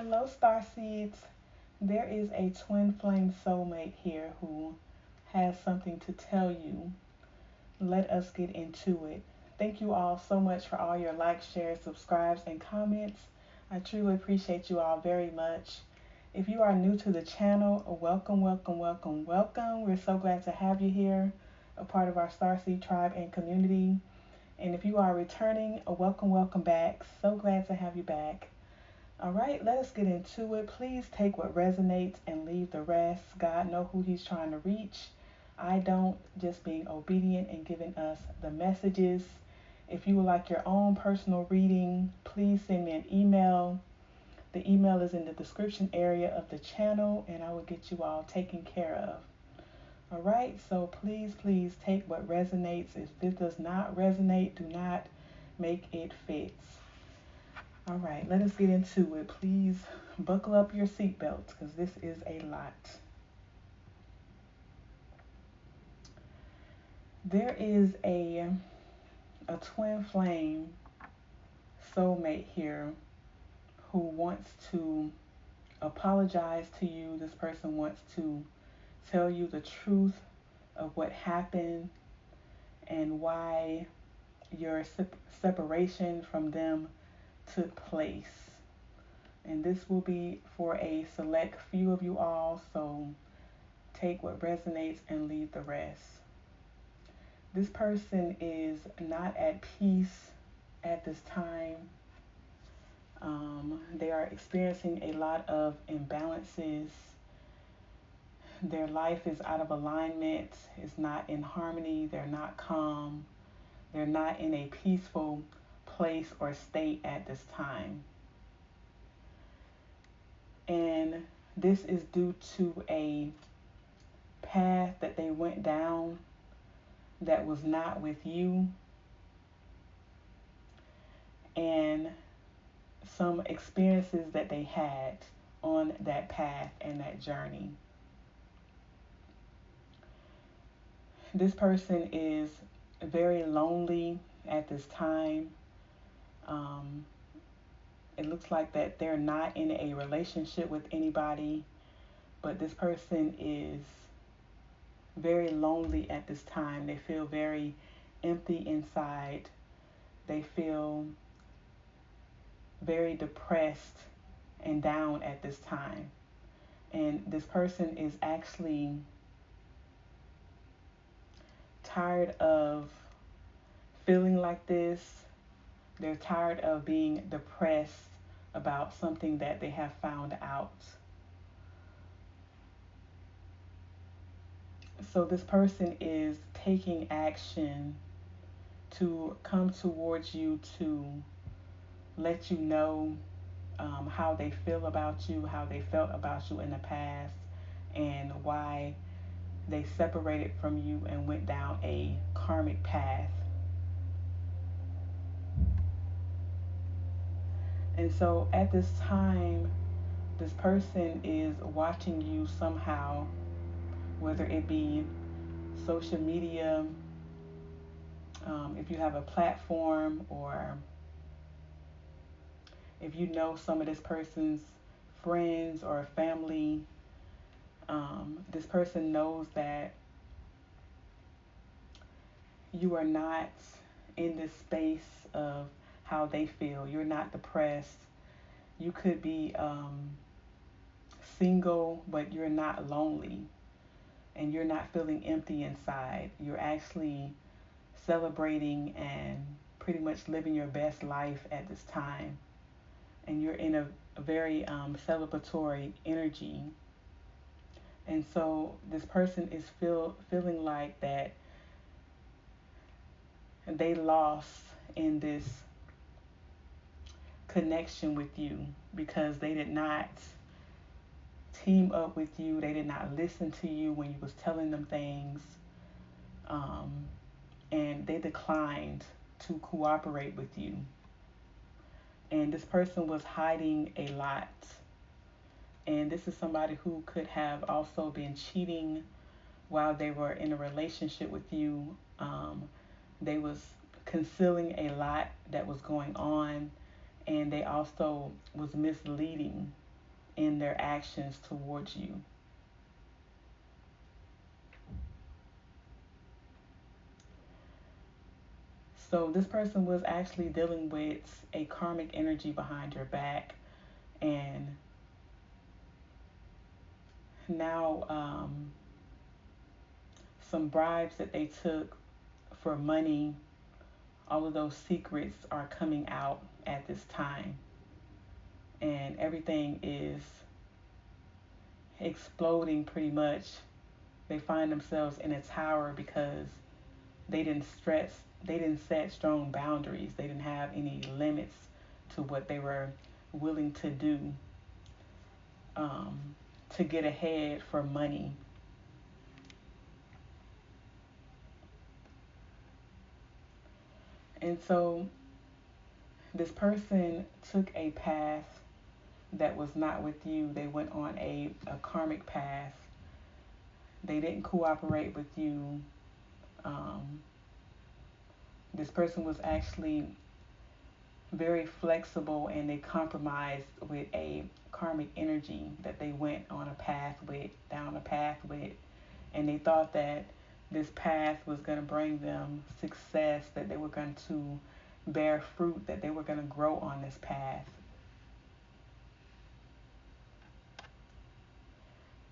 Hello, star seeds. There is a twin flame soulmate here who has something to tell you. Let us get into it. Thank you all so much for all your likes, shares, subscribes, and comments. I truly appreciate you all very much. If you are new to the channel, welcome, welcome, welcome, welcome. We're so glad to have you here, a part of our Starseed tribe and community. And if you are returning, welcome, welcome back. So glad to have you back. All right, let us get into it. Please take what resonates and leave the rest. God know who he's trying to reach. I don't, just being obedient and giving us the messages. If you would like your own personal reading, please send me an email. The email is in the description area of the channel and I will get you all taken care of. All right, so please, please take what resonates. If this does not resonate, do not make it fit. All right, let us get into it. Please buckle up your seatbelts because this is a lot. There is a twin flame soulmate here who wants to apologize to you. This person wants to tell you the truth of what happened and why your separation from them took place. And this will be for a select few of you all, so take what resonates and leave the rest. This person is not at peace at this time. They are experiencing a lot of imbalances. Their life is out of alignment, is not in harmony, they're not calm, they're not in a peaceful place or state at this time. And this is due to a path that they went down that was not with you, and some experiences that they had on that path and that journey. This person is very lonely at this time. It looks like that they're not in a relationship with anybody, but this person is very lonely at this time. They feel very empty inside. They feel very depressed and down at this time. And this person is actually tired of feeling like this. They're tired of being depressed about something that they have found out. So this person is taking action to come towards you to let you know how they feel about you, how they felt about you in the past, and why they separated from you and went down a karmic path. And so at this time, this person is watching you somehow, whether it be social media, if you have a platform, or if you know some of this person's friends or family. This person knows that you are not in this space of how they feel. You're not depressed. You could be single, but you're not lonely. And you're not feeling empty inside. You're actually celebrating and pretty much living your best life at this time. And you're in a very celebratory energy. And so this person is feeling like that they lost in this connection with you because they did not team up with you. They did not listen to you when you was telling them things. And they declined to cooperate with you. And this person was hiding a lot. And this is somebody who could have also been cheating while they were in a relationship with you. They was concealing a lot that was going on, and they also was misleading in their actions towards you. So this person was actually dealing with a karmic energy behind your back, and now some bribes that they took for money, all of those secrets are coming out at this time, and everything is exploding pretty much. They find themselves in a tower because they didn't set strong boundaries. They didn't have any limits to what they were willing to do um, to get ahead for money. And so this person took a path that was not with you. They went on a karmic path. They didn't cooperate with you. Um, this person was actually very flexible, and they compromised with a karmic energy that they went on a path with, down a path with, and they thought that this path was going to bring them success, that they were going to bear fruit, that they were going to grow on this path,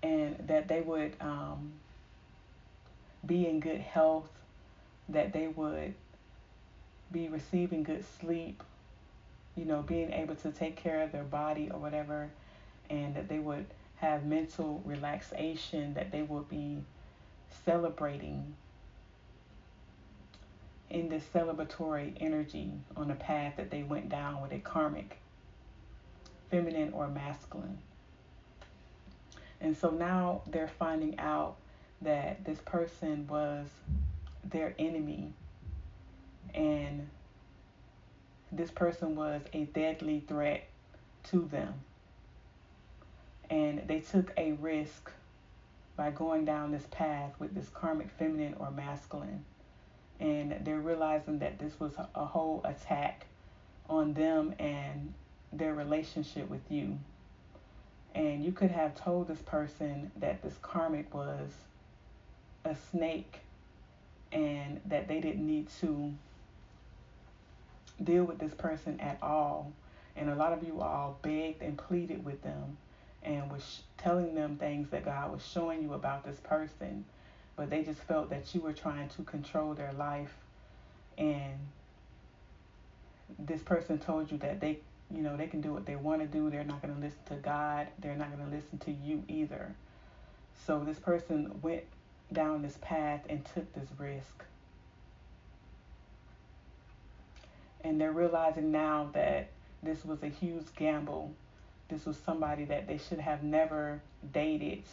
and that they would be in good health, that they would be receiving good sleep, being able to take care of their body or whatever, and that they would have mental relaxation, that they would be celebrating in this celebratory energy on a path that they went down with a karmic, feminine or masculine. And so now they're finding out that this person was their enemy, and this person was a deadly threat to them. And they took a risk by going down this path with this karmic feminine or masculine. And they're realizing that this was a whole attack on them and their relationship with you. And you could have told this person that this karmic was a snake, and that they didn't need to deal with this person at all. And a lot of you all begged and pleaded with them and was telling them things that God was showing you about this person, but they just felt that you were trying to control their life. And this person told you that they can do what they want to do. They're not going to listen to God. They're not going to listen to you either. So this person went down this path and took this risk. And they're realizing now that this was a huge gamble. This was somebody that they should have never dated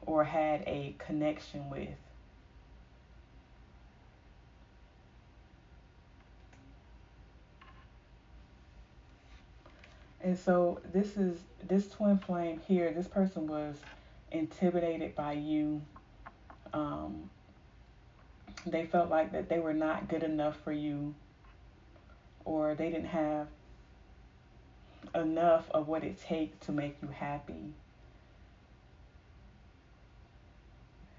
or had a connection with. And so this twin flame here, this person was intimidated by you. Um, they felt like that they were not good enough for you, or they didn't have enough of what it takes to make you happy.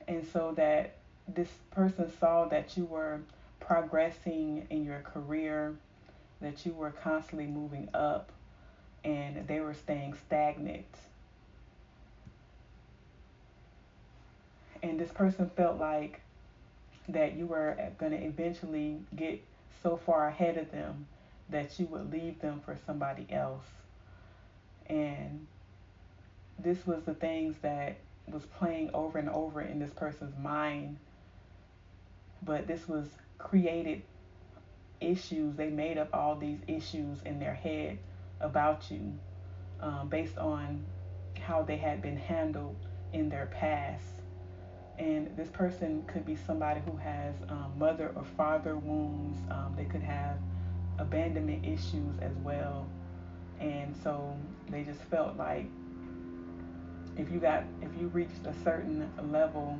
And so that this person saw that you were progressing in your career, that you were constantly moving up, and they were staying stagnant. And this person felt like that you were going to eventually get so far ahead of them that you would leave them for somebody else. And this was the things that was playing over and over in this person's mind. But this was created issues. They made up all these issues in their head about you, based on how they had been handled in their past. And this person could be somebody who has mother or father wounds. They could have abandonment issues as well. And so they just felt like if you reached a certain level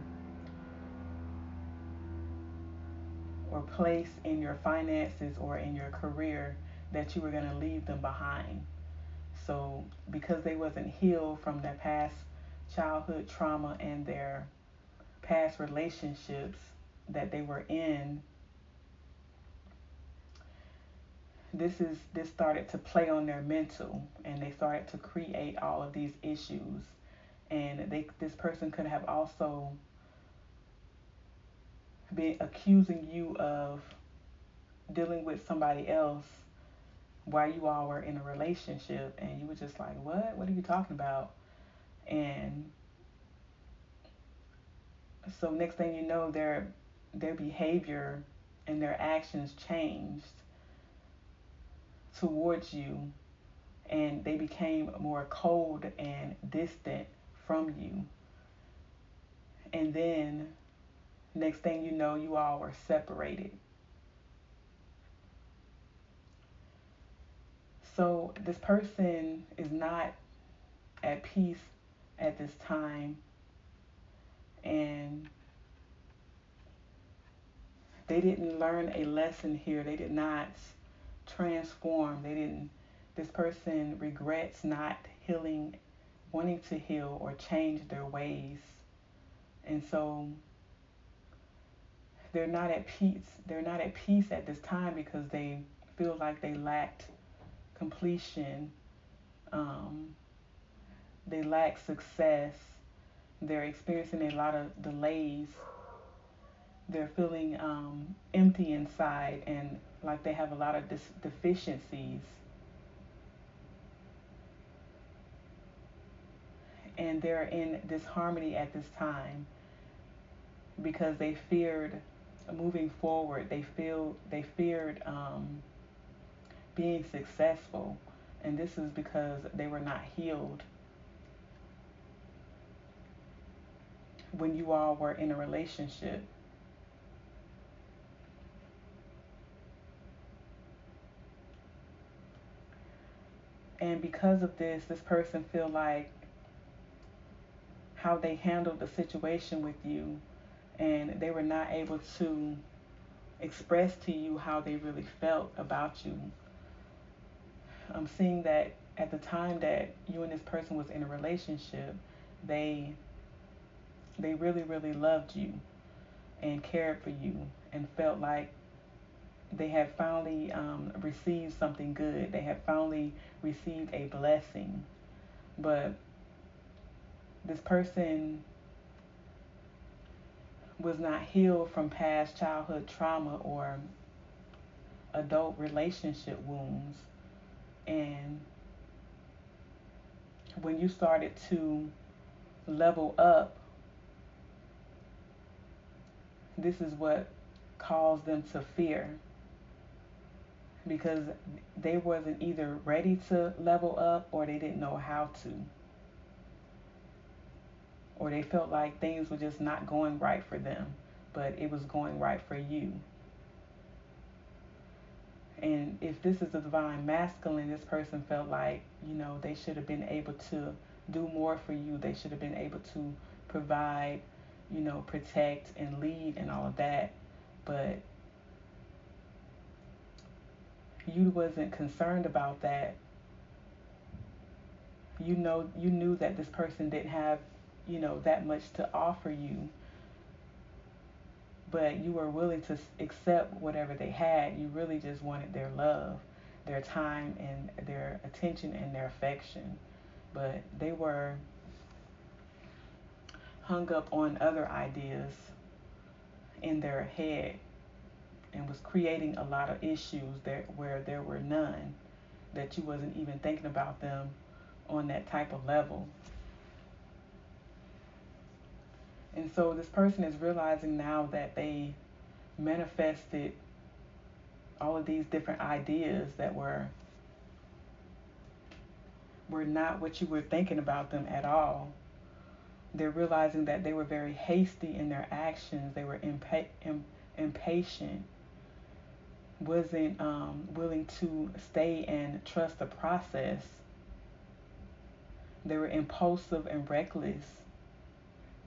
or place in your finances or in your career, that you were going to leave them behind. So because they wasn't healed from their past childhood trauma and their past relationships that they were in, this started to play on their mental, and they started to create all of these issues. And this person could have also been accusing you of dealing with somebody else while you all were in a relationship, and you were just like, what are you talking about? And so next thing you know, their behavior and their actions changed towards you, and they became more cold and distant from you. And then next thing you know, you all were separated. So this person is not at peace at this time, and they didn't learn a lesson here. They did not transform. This person regrets not healing, wanting to heal or change their ways. And so they're not at peace. They're not at peace at this time because they feel like they lacked completion. They lack success. They're experiencing a lot of delays. They're feeling empty inside and like they have a lot of deficiencies. And they're in disharmony at this time because they feared moving forward. They feared being successful, and this is because they were not healed when you all were in a relationship. And because of this person feel like how they handled the situation with you, and they were not able to express to you how they really felt about you. I'm seeing that at the time that you and this person was in a relationship, they really, really loved you and cared for you and felt like they had finally received something good. They had finally received a blessing. But this person was not healed from past childhood trauma or adult relationship wounds. And when you started to level up, this is what caused them to fear, because they wasn't either ready to level up or they didn't know how to, or they felt like things were just not going right for them, but it was going right for you. And if this is a divine masculine, this person felt like, they should have been able to do more for you. They should have been able to provide, protect and lead and all of that. But you wasn't concerned about that. You knew that this person didn't have, that much to offer you. But you were willing to accept whatever they had. You really just wanted their love, their time, and their attention and their affection. But they were hung up on other ideas in their head and was creating a lot of issues where there were none, that you wasn't even thinking about them on that type of level. And so this person is realizing now that they manifested all of these different ideas that were not what you were thinking about them at all. They're realizing that they were very hasty in their actions. They were impatient, wasn't willing to stay and trust the process. They were impulsive and reckless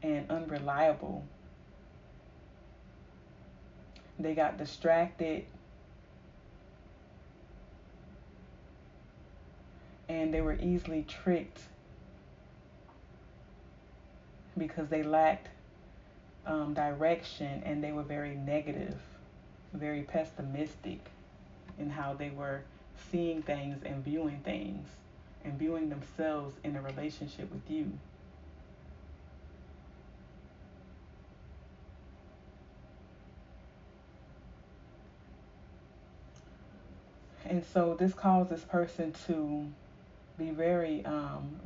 and unreliable. They got distracted and they were easily tricked because they lacked direction, and they were very negative, very pessimistic in how they were seeing things and viewing themselves in a relationship with you. And so this caused this person to be very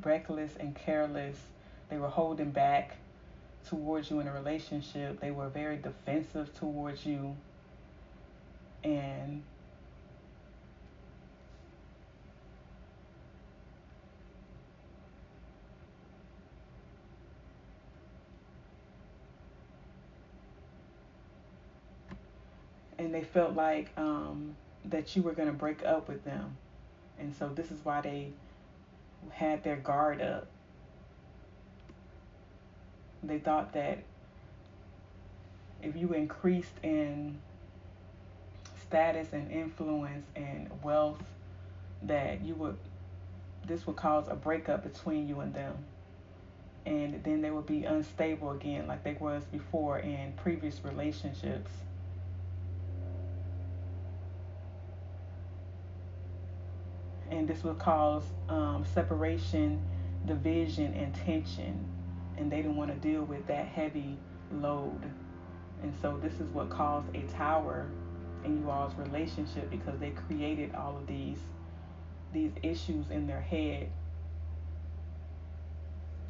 reckless and careless. They were holding back towards you in a relationship. They were very defensive towards you, and they felt like that you were going to break up with them. And so this is why they had their guard up. They thought that if you increased in status and influence and wealth, that you would this would cause a breakup between you and them. And then they would be unstable again like they was before in previous relationships. And this would cause separation, division, and tension. And they didn't want to deal with that heavy load. And so this is what caused a tower in you all's relationship, because they created all of these issues in their head.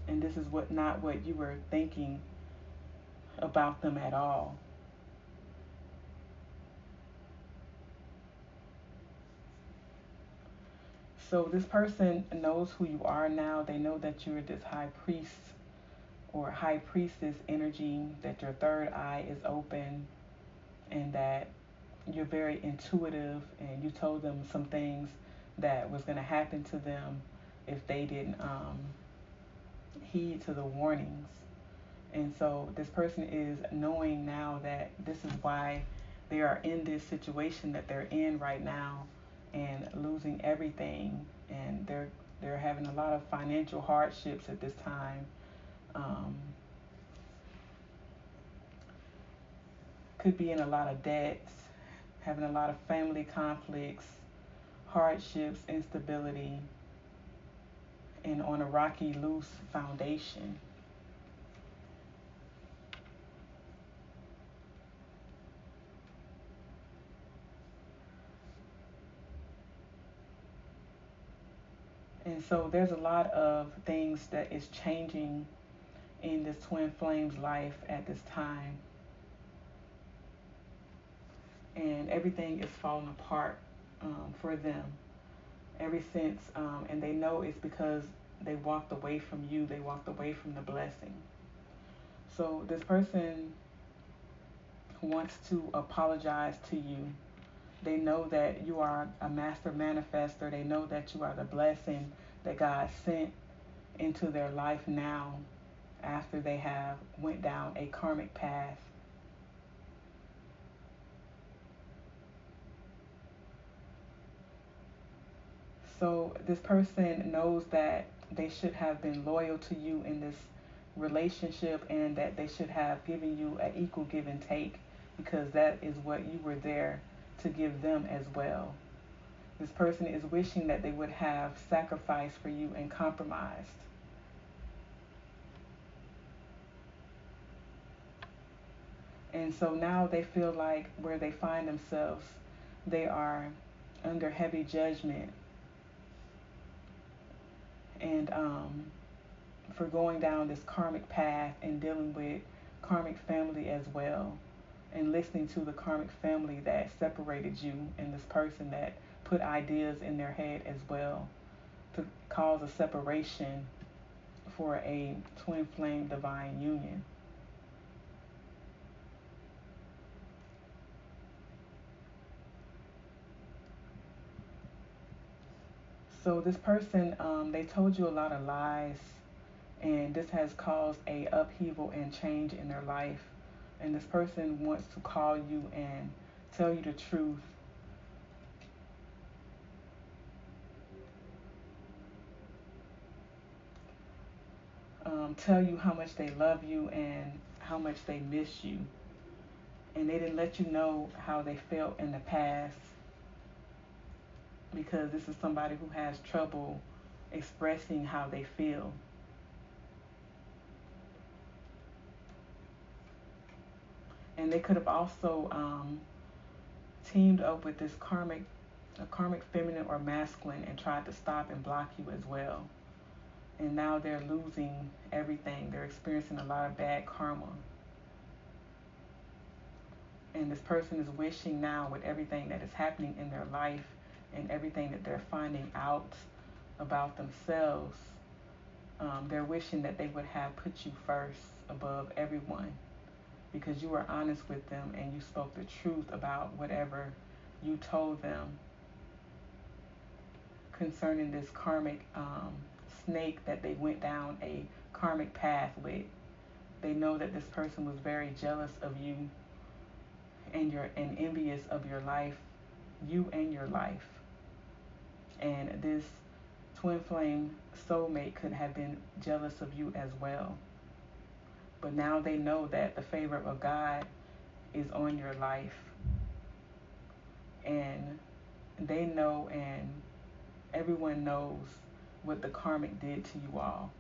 And this is not what you were thinking about them at all. So this person knows who you are now. They know that you're this high priest or high priestess energy, that your third eye is open, and that you're very intuitive, and you told them some things that was going to happen to them if they didn't heed to the warnings. And so this person is knowing now that this is why they are in this situation that they're in right now, and losing everything, and they're having a lot of financial hardships at this time. Um, could be in a lot of debts, having a lot of family conflicts, hardships, instability, and on a rocky, loose foundation. And so there's a lot of things that is changing in this twin flame's life at this time. And everything is falling apart for them ever since. And they know it's because they walked away from you, they walked away from the blessing. So this person wants to apologize to you. They know that you are a master manifester. They know that you are the blessing that God sent into their life now, after they have went down a karmic path. So this person knows that they should have been loyal to you in this relationship, and that they should have given you an equal give and take, because that is what you were there to give them as well. This person is wishing that they would have sacrificed for you and compromised. And so now they feel like where they find themselves, they are under heavy judgment, and for going down this karmic path and dealing with karmic family as well, and listening to the karmic family that separated you and this person that put ideas in their head as well to cause a separation for a twin flame divine union. So this person, they told you a lot of lies, and this has caused a upheaval and change in their life. And this person wants to call you and tell you the truth. tell you how much they love you and how much they miss you. And they didn't let you know how they felt in the past, because this is somebody who has trouble expressing how they feel. And they could have also teamed up with this a karmic feminine or masculine, and tried to stop and block you as well. And now they're losing everything. They're experiencing a lot of bad karma. And this person is wishing now, with everything that is happening in their life and everything that they're finding out about themselves, they're wishing that they would have put you first above everyone, because you were honest with them and you spoke the truth about whatever you told them concerning this karmic snake that they went down a karmic path with. They know that this person was very jealous of you and envious of your life, you and your life. And this twin flame soulmate could have been jealous of you as well. But now they know that the favor of God is on your life. And they know, and everyone knows what the karmic did to you all.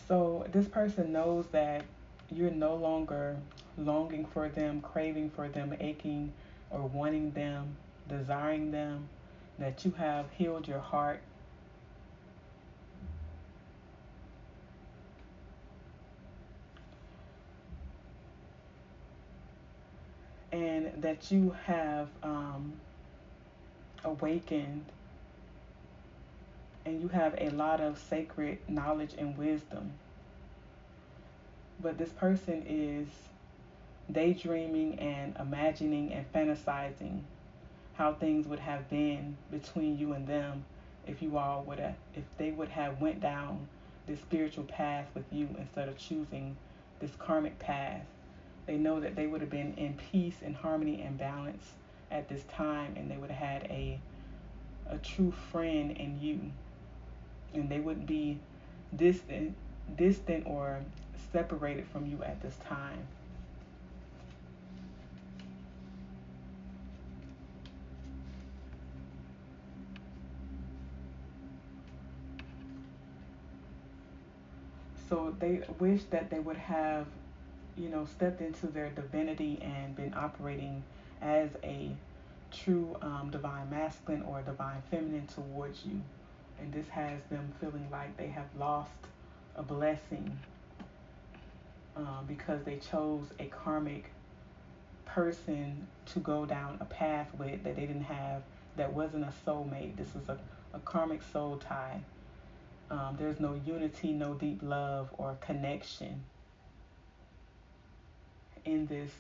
So this person knows that you're no longer longing for them, craving for them, aching or wanting them, desiring them, that you have healed your heart. And that you have awakened, and you have a lot of sacred knowledge and wisdom. But this person is daydreaming and imagining and fantasizing how things would have been between you and them if they would have went down this spiritual path with you instead of choosing this karmic path. They know that they would have been in peace and harmony and balance at this time, and they would have had a true friend in you, and they wouldn't be distant or separated from you at this time. So they wish that they would have, stepped into their divinity and been operating as a true divine masculine or divine feminine towards you. And this has them feeling like they have lost a blessing because they chose a karmic person to go down a path with that they didn't have, that wasn't a soulmate. This was a karmic soul tie. There's no unity, no deep love or connection in this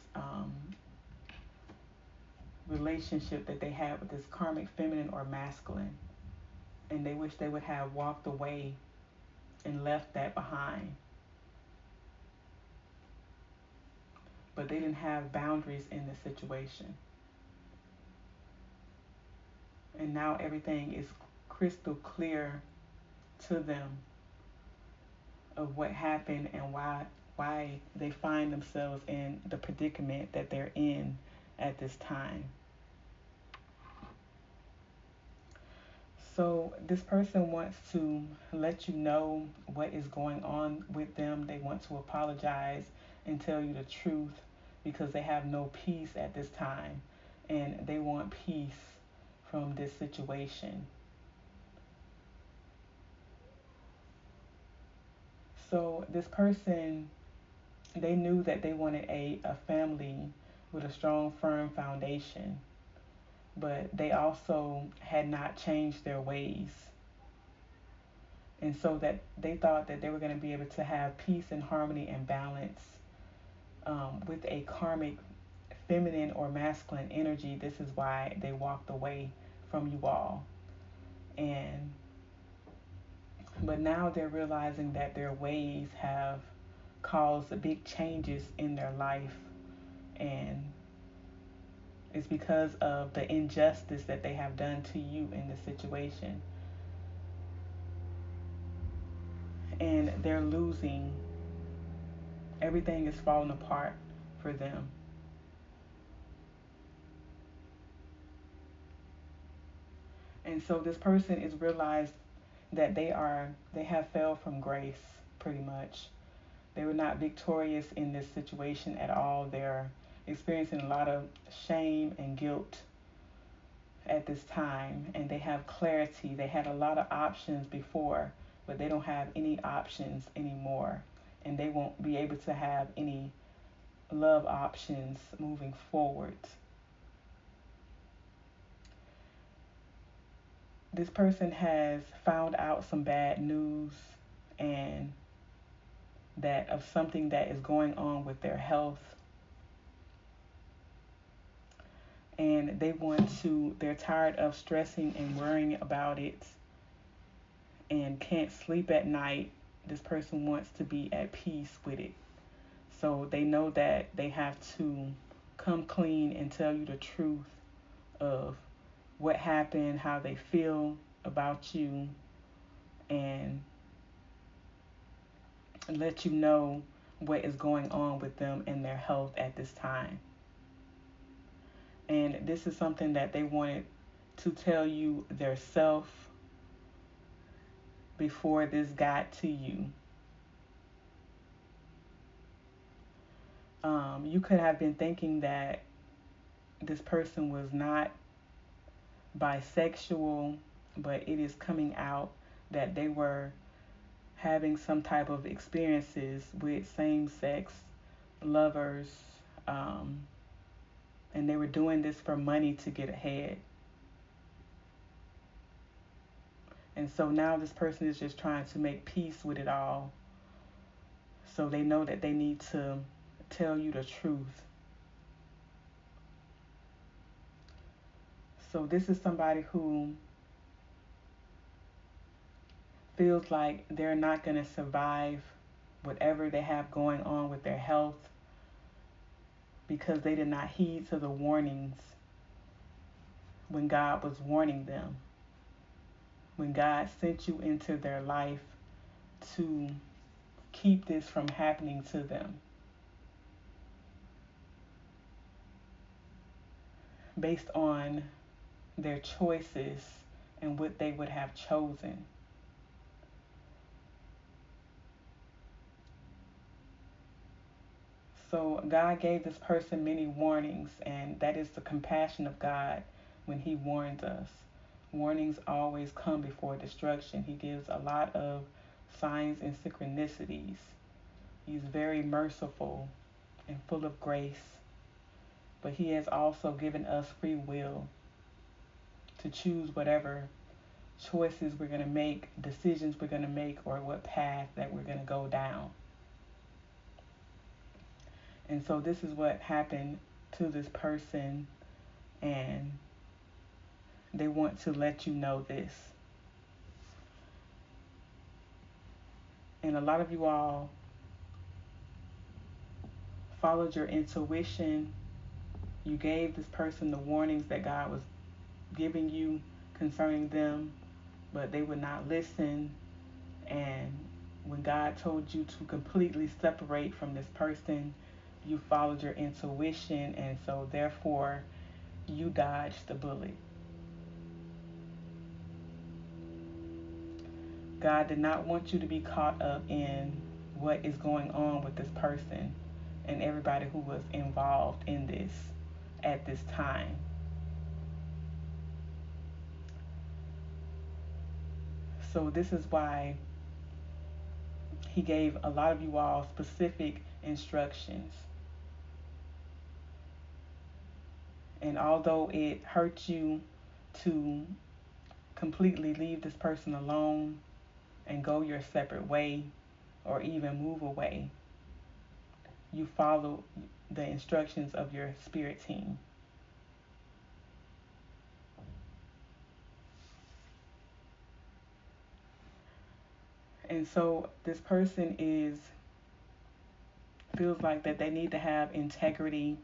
relationship that they had with this karmic feminine or masculine. And they wish they would have walked away and left that behind. But they didn't have boundaries in this situation. And now everything is crystal clear to them of what happened and why they find themselves in the predicament that they're in at this time. So this person wants to let you know what is going on with them. They want to apologize and tell you the truth, because they have no peace at this time, and they want peace from this situation. So this person, they knew that they wanted a family with a strong, firm foundation, but they also had not changed their ways. And so that they thought that they were going to be able to have peace and harmony and balance with a karmic feminine or masculine energy. This is why they walked away from you all. But now they're realizing that their ways have caused big changes in their life, and it's because of the injustice that they have done to you in this situation. and they're losing. Everything is falling apart for them. And so this person is realized that they have fell from grace pretty much. They were not victorious in this situation at all. They're experiencing a lot of shame and guilt at this time, and they have clarity. They had a lot of options before, but they don't have any options anymore, and they won't be able to have any love options moving forward. This person has found out some bad news and that of something that is going on with their health, and they're tired of stressing and worrying about it and can't sleep at night. This person wants to be at peace with it. So they know that they have to come clean and tell you the truth of what happened, how they feel about you, and let you know what is going on with them and their health at this time. And this is something that they wanted to tell you their self before this got to you. You could have been thinking that this person was not bisexual, but it is coming out that they were having some type of experiences with same-sex lovers, and they were doing this for money to get ahead. And so now this person is just trying to make peace with it all. So they know that they need to tell you the truth. So this is somebody who feels like they're not going to survive whatever they have going on with their health because they did not heed to the warnings when God was warning them. When God sent you into their life to keep this from happening to them. Based on their choices and what they would have chosen. So God gave this person many warnings, and that is the compassion of God when He warns us. Warnings always come before destruction. He gives a lot of signs and synchronicities. He's very merciful and full of grace, but He has also given us free will to choose whatever choices we're going to make, decisions we're going to make, or what path that we're going to go down. And so this is what happened to this person, and they want to let you know this. And a lot of you all followed your intuition. You gave this person the warnings that God was giving you concerning them, but they would not listen. And when God told you to completely separate from this person, you followed your intuition, and so therefore you dodged the bullet. God did not want you to be caught up in what is going on with this person and everybody who was involved in this at this time. So this is why He gave a lot of you all specific instructions. And although it hurt you to completely leave this person alone and go your separate way or even move away, you follow the instructions of your spirit team. And so this person feels like that they need to have integrity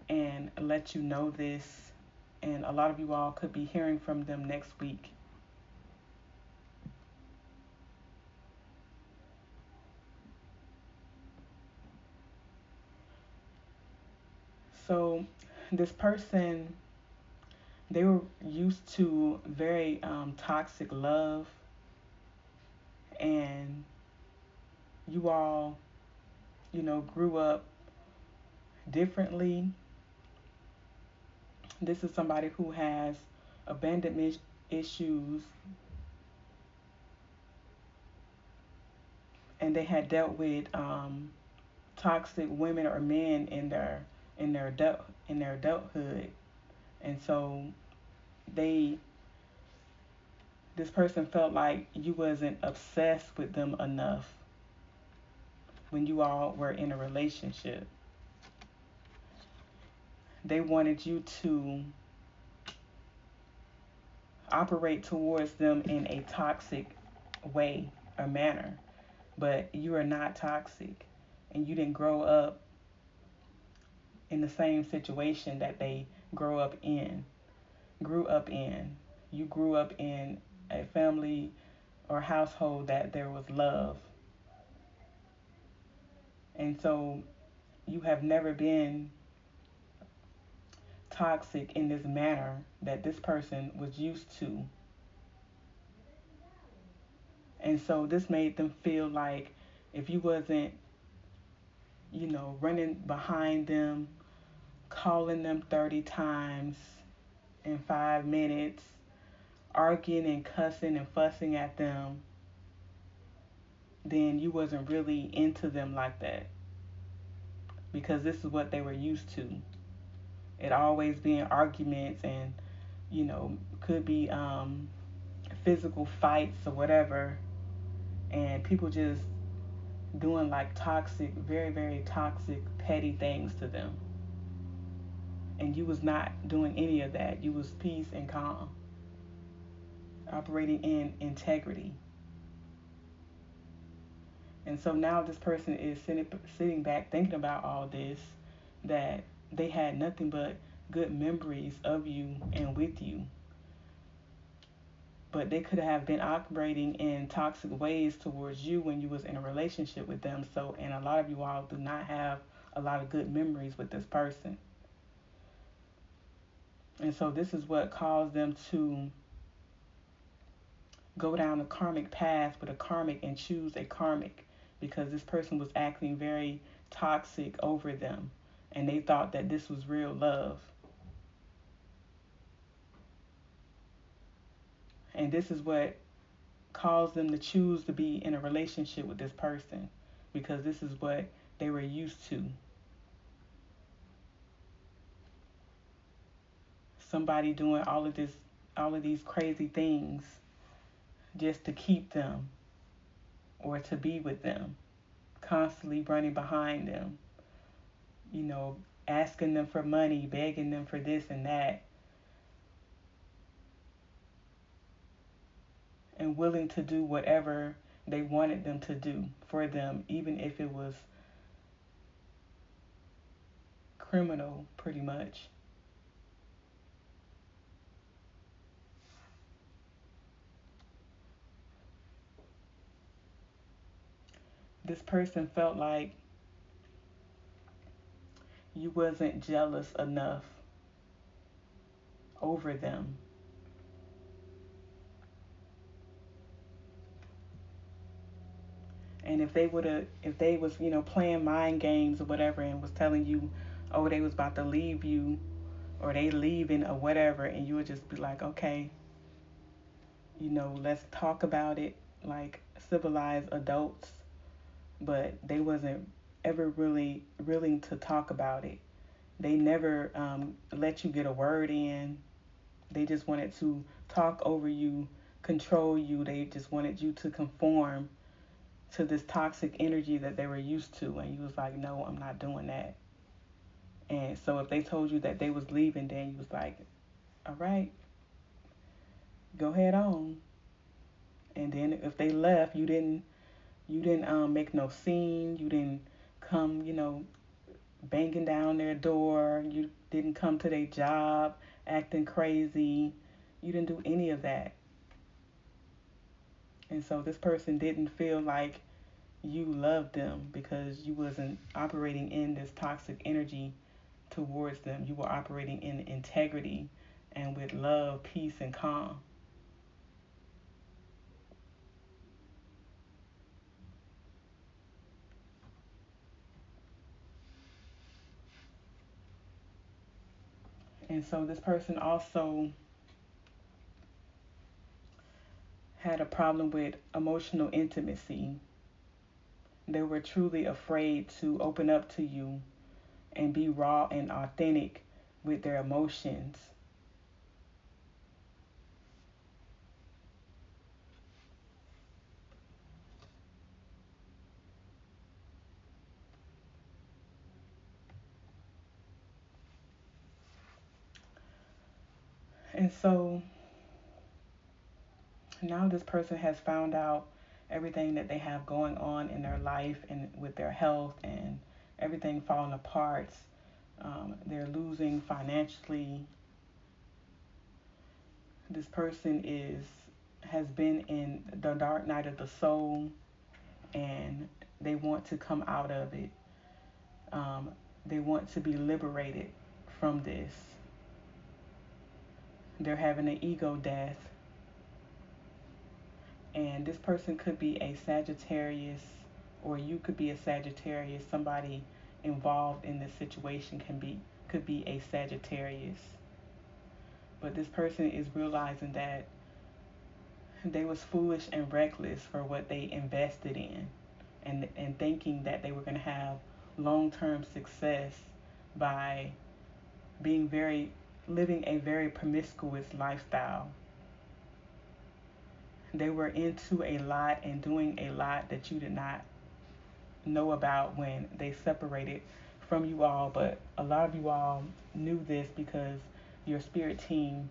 and let you know this. And a lot of you all could be hearing from them next week. So this person, they were used to very toxic love, and you all, grew up differently. This is somebody who has abandonment issues, and they had dealt with toxic women or men in their adult in their adulthood, and so they this person felt like you wasn't obsessed with them enough when you all were in a relationship. They wanted you to operate towards them in a toxic way or manner, but you are not toxic, and you didn't grow up in the same situation that they grow up in grew up in. You grew up in a family or household that there was love, and so you have never been toxic in this manner that this person was used to. And so this made them feel like if you wasn't, running behind them, calling them 30 times in 5 minutes, arguing and cussing and fussing at them, then you wasn't really into them like that, because this is what they were used to. It always being arguments and, could be physical fights or whatever, and people just doing like toxic, very, very toxic, petty things to them. And you was not doing any of that. You was peace and calm, operating in integrity. And so now this person is sitting back thinking about all this, that they had nothing but good memories of you and with you. But they could have been operating in toxic ways towards you when you was in a relationship with them. So, and a lot of you all do not have a lot of good memories with this person. And so this is what caused them to go down a karmic path with a karmic and choose a karmic, because this person was acting very toxic over them, and they thought that this was real love. And this is what caused them to choose to be in a relationship with this person, because this is what they were used to. Somebody doing all of these crazy things just to keep them or to be with them, constantly running behind them, asking them for money, begging them for this and that, and willing to do whatever they wanted them to do for them, even if it was criminal, pretty much. This person felt like you wasn't jealous enough over them. And if they was, playing mind games or whatever and was telling you, oh, they was about to leave you or they leaving or whatever, and you would just be like, okay, let's talk about it like civilized adults. But they wasn't ever really willing to talk about it. They never let you get a word in. They just wanted to talk over you, control you. They just wanted you to conform to this toxic energy that they were used to. And you was like, no, I'm not doing that. And so if they told you that they was leaving, then you was like, all right, go ahead on. And then if they left, you didn't make no scene. You didn't come, banging down their door. You didn't come to their job acting crazy. You didn't do any of that. And so this person didn't feel like you loved them because you wasn't operating in this toxic energy towards them. You were operating in integrity and with love, peace, and calm. And so this person also had a problem with emotional intimacy. They were truly afraid to open up to you and be raw and authentic with their emotions. And so now this person has found out everything that they have going on in their life and with their health and everything falling apart. They're losing financially. This person has been in the dark night of the soul, and they want to come out of it. Um, they want to be liberated from this. They're having an ego death, and this person could be a Sagittarius, or you could be a Sagittarius. Somebody involved in this situation could be a Sagittarius. But this person is realizing that they was foolish and reckless for what they invested in, and thinking that they were going to have long-term success by living a very promiscuous lifestyle. They were into a lot and doing a lot that you did not know about when they separated from you all, but a lot of you all knew this because your spirit team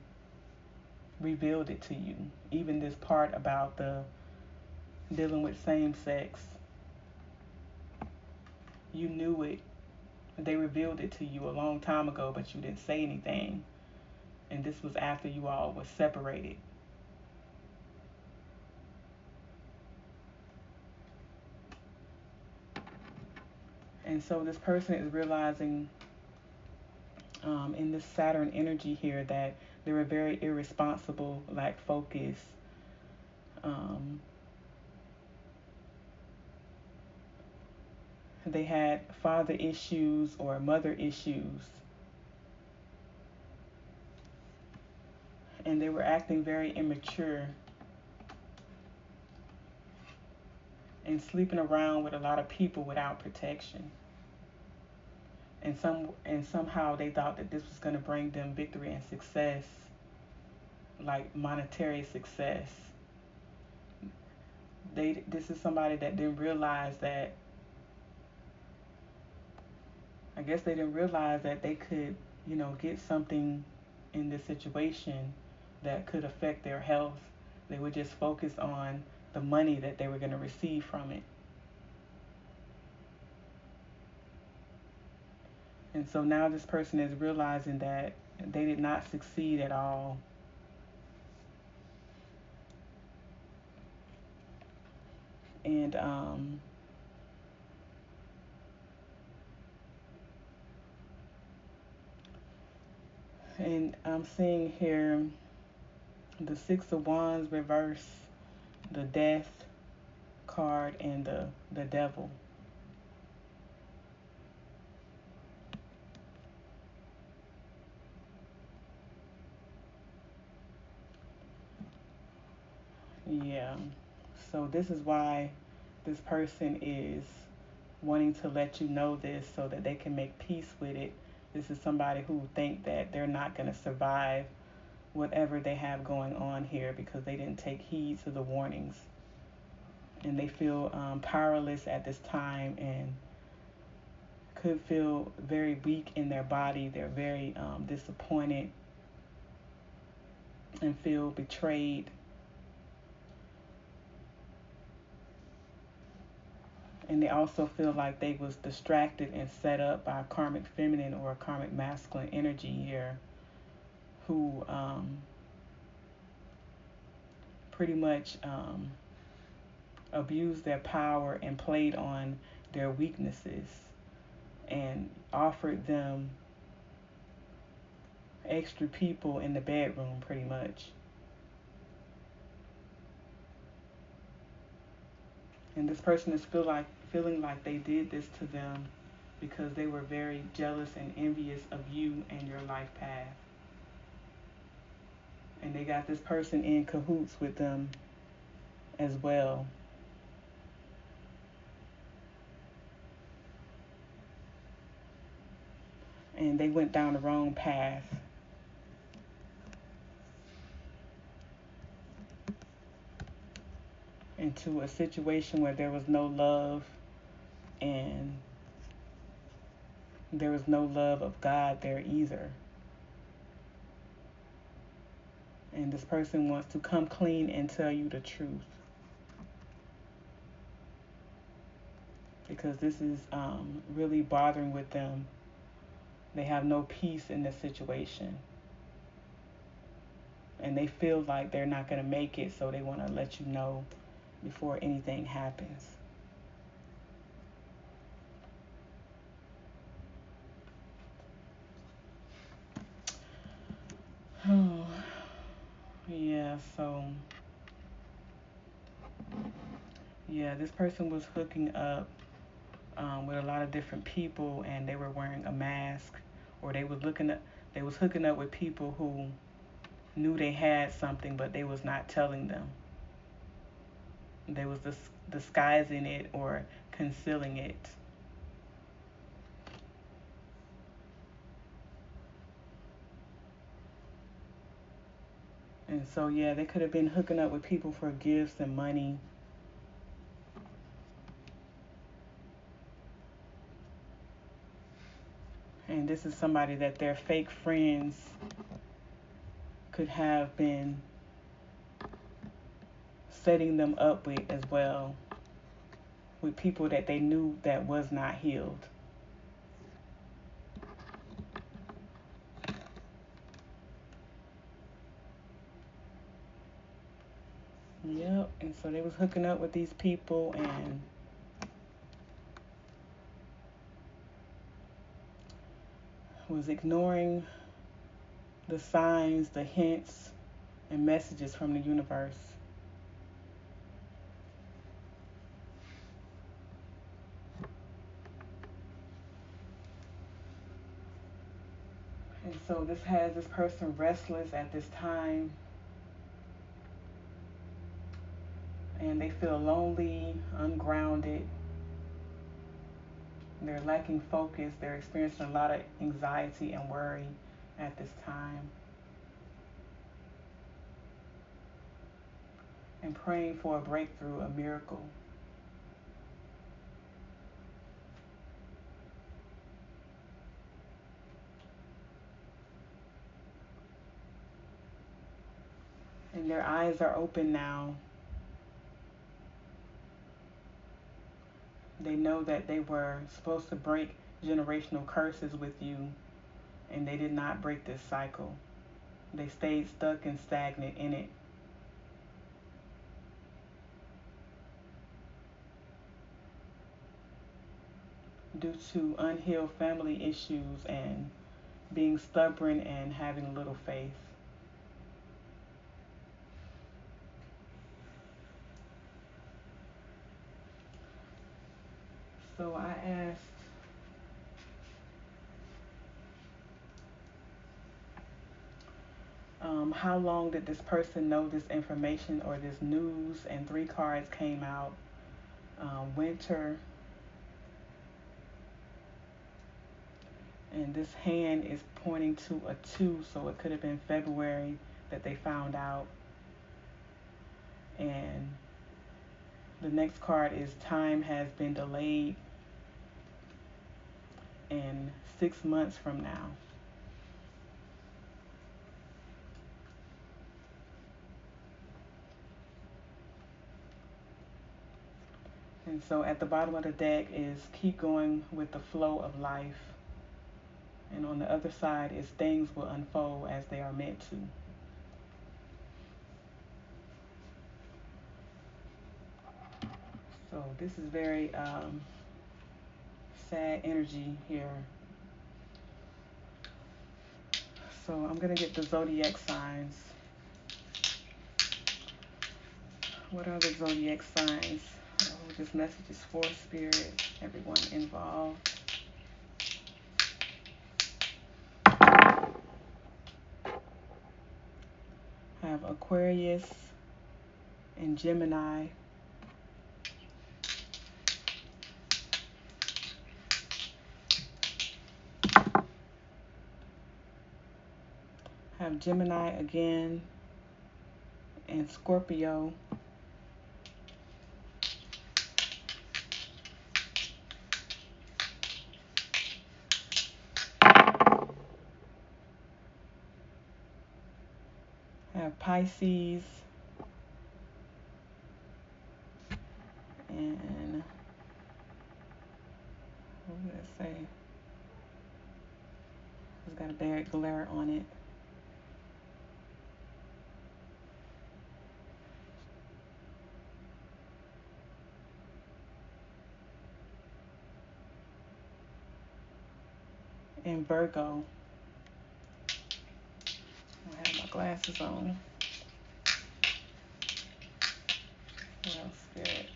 revealed it to you. Even this part about the dealing with same sex, you knew it. They revealed it to you a long time ago, but you didn't say anything. And this was after you all were separated. And so this person is realizing in this Saturn energy here that they were very irresponsible, lack focus. They had father issues or mother issues. And they were acting very immature and sleeping around with a lot of people without protection. And somehow they thought that this was going to bring them victory and success, like monetary success. This is somebody that didn't realize that. I guess they didn't realize that they could, get something in this situation that could affect their health. They would just focus on the money that they were going to receive from it. And so now this person is realizing that they did not succeed at all. And I'm seeing here the Six of Wands reverse, the Death card, and the Devil. Yeah. So this is why this person is wanting to let you know this so that they can make peace with it. This is somebody who think that they're not going to survive whatever they have going on here because they didn't take heed to the warnings. And they feel powerless at this time and could feel very weak in their body. They're very disappointed and feel betrayed. And they also feel like they was distracted and set up by a karmic feminine or a karmic masculine energy here who pretty much abused their power and played on their weaknesses and offered them extra people in the bedroom, pretty much. And this person is feeling like they did this to them because they were very jealous and envious of you and your life path. And they got this person in cahoots with them as well. And they went down the wrong path. Into a situation where there was no love, and there was no love of God there either. And this person wants to come clean and tell you the truth. Because this is really bothering with them. They have no peace in this situation. And they feel like they're not going to make it, so they want to let you know before anything happens. Oh, yeah, so, yeah, this person was hooking up with a lot of different people, and they were wearing a mask, or they was hooking up with people who knew they had something, but they was not telling them. They was disguising it or concealing it. And so, yeah, they could have been hooking up with people for gifts and money. And this is somebody that their fake friends could have been setting them up with as well, with people that they knew that was not healed. Yep, and so they was hooking up with these people and was ignoring the signs, the hints, and messages from the universe. And so this has this person restless at this time. And they feel lonely, ungrounded. They're lacking focus. They're experiencing a lot of anxiety and worry at this time. And praying for a breakthrough, a miracle. And their eyes are open now. They know that they were supposed to break generational curses with you, and they did not break this cycle. They stayed stuck and stagnant in it. Due to unhealed family issues and being stubborn and having little faith. So I asked, how long did this person know this information or this news? And 3 cards came out. Winter. And this hand is pointing to a 2, so it could have been February that they found out. And the next card is time has been delayed, and 6 months from now. And so at the bottom of the deck is keep going with the flow of life. And on the other side is things will unfold as they are meant to. So this is very sad energy here. So I'm going to get the zodiac signs. What are the zodiac signs? Oh, this message is for spirit, everyone involved. I have Aquarius and Gemini. I have Gemini again and Scorpio. I have Pisces and what did I say? It's got a bad glare on it. And Virgo. I have my glasses on. What else, Spirit?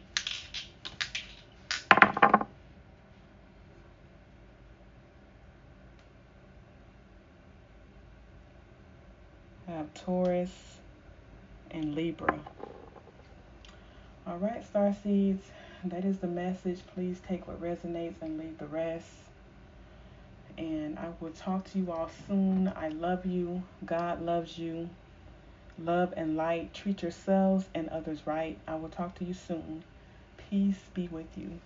I have Taurus and Libra. All right, starseeds, that is the message. Please take what resonates and leave the rest. And I will talk to you all soon. I love you. God loves you. Love and light. Treat yourselves and others right. I will talk to you soon. Peace be with you.